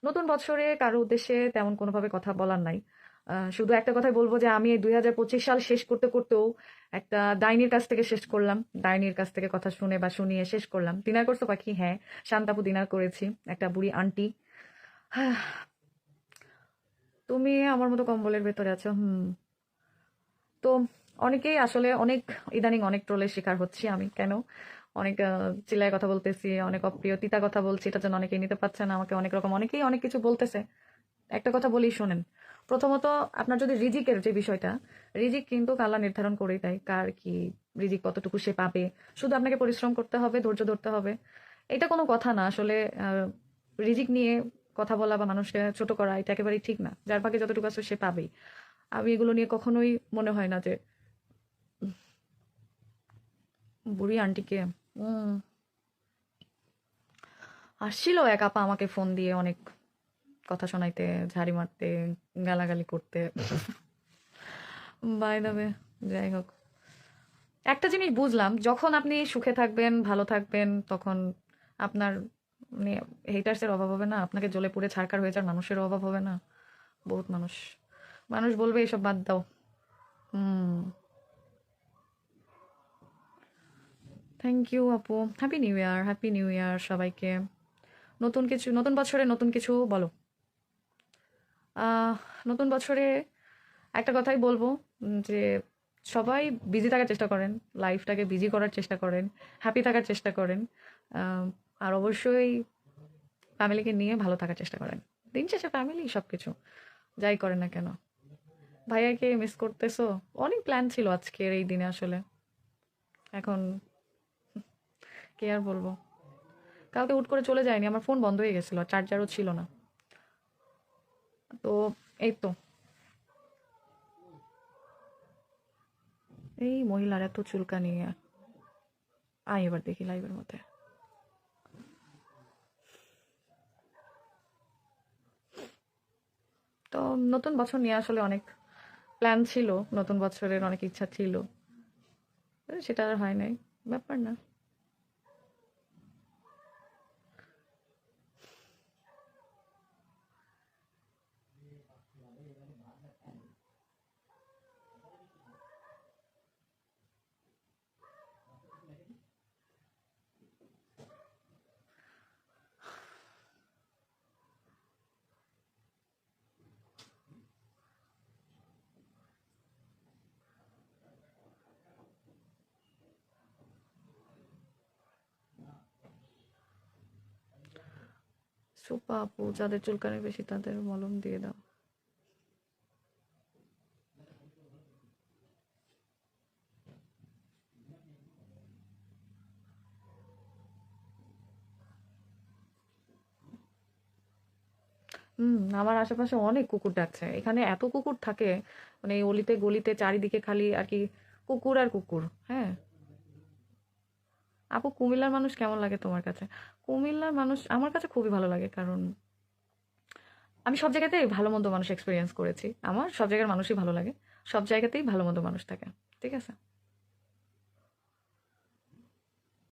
নতুন বছরে কারো উদ্দেশ্যে তেমন কোনোভাবে কথা বলার নাই। শুধু একটা কথাই বলবো যে আমি এই 2025 সাল শেষ করতে করতেও একটা ডাইনির কাছ থেকে শেষ করলাম। ডাইনির কাছ থেকে কথা শুনে বা শুনিয়ে শেষ করলাম। ডিনার করছো পাখি? হ্যাঁ, শান্তাপু ডিনার করেছি, একটা বুড়ি আন্টি। তুমি আমার মতো কম্বলের ভেতরে আছো। তো অনেকেই আসলে অনেক ইদানিং অনেক ট্রোলের শিকার হচ্ছি আমি। কেন? অনেক চিল্লায় কথা বলতেছি, অনেক অপ্রিয় তিতা কথা বলছি, এটার জন্য অনেকেই নিতে পারছে না আমাকে, অনেক রকম অনেকেই অনেক কিছু বলতেছে। একটা কথা বলি শোনেন। প্রথমত, আপনার যদি রিজিকের যে বিষয়টা, রিজিক কিন্তু আল্লাহ নির্ধারণ করেই দেয় কার কি রিজিক কতটুকু সে পাবে। শুধু আপনাকে পরিশ্রম করতে হবে, ধৈর্য ধরতে হবে। এটা কোনো কথা না আসলে। রিজিক নিয়ে কথা বলা বা মানুষকে ছোট করা এটা একেবারেই ঠিক না। যার ভাগে যতটুকু আছে সে পাবেই। আমি এগুলো নিয়ে কখনোই মনে হয় না যে বুড়ি আন্টিকে উম আসছিল এক আপা আমাকে ফোন দিয়ে অনেক কথা শোনাইতে, ঝাড়ি মারতে, গালাগালি করতে। বাই দ্য ওয়ে, যাই হোক, একটা জিনিস বুঝলাম, যখন আপনি সুখে থাকবেন, ভালো থাকবেন, তখন আপনার মানে হেটার্সের অভাব হবে না, আপনাকে জ্বলে পুড়ে ছারখার হয়ে যাওয়ার মানুষের অভাব হবে না। বহুত মানুষ মানুষ বলবে এসব বাদ দাও। হুম। থ্যাংক ইউ আপু। Happy new year, happy new year সবাইকে। নতুন কিছু, নতুন বছরে নতুন কিছু বলো। আহ, নতুন বছরে একটা কথাই বলবো, যে সবাই বিজি থাকার চেষ্টা করেন, লাইফটাকে বিজি করার চেষ্টা করেন, হ্যাপি থাকার চেষ্টা করেন। আহ, আর অবশ্যই ফ্যামিলিকে নিয়ে ভালো থাকার চেষ্টা করেন। দিন শেষে ফ্যামিলি সব কিছু, যাই করেন না কেন। ভাইয়াকে মিস করতেছো? অনেক প্ল্যান ছিল আজকের এই দিনে আসলে। এখন কে আর বলবো। কালকে হুট করে চলে যায়নি, আমার ফোন বন্ধ হয়ে গেছিলো, চার্জারও ছিল না। তো এই তো, এই মহিলার এত চুলকানি। আয় এবার দেখি লাইভের মধ্যে। তো নতুন বছর নিয়ে আসলে অনেক প্ল্যান ছিল, নতুন বছরের অনেক ইচ্ছা ছিল, সেটা আর হয় নাই। ব্যাপার না। সুপা আপু, যাদের চুলকানি বেশি তাদের মলম দিয়ে দাও। আমার আশেপাশে অনেক কুকুর ডাকছে, এখানে এত কুকুর থাকে, মানে এই অলিতে গলিতে চারিদিকে খালি আর কি কুকুর আর কুকুর। হ্যাঁ আপু, কুমিল্লার মানুষ কেমন লাগে তোমার কাছে? কুমিল্লার মানুষ আমার কাছে খুবই ভালো লাগে, কারণ আমি সব জায়গাতেই ভালো মন্দ মানুষ এক্সপিরিয়েন্স করেছি। আমার সব জায়গার মানুষই ভালো লাগে, সব জায়গাতেই ভালো মন্দ মানুষ থাকে। ঠিক আছে।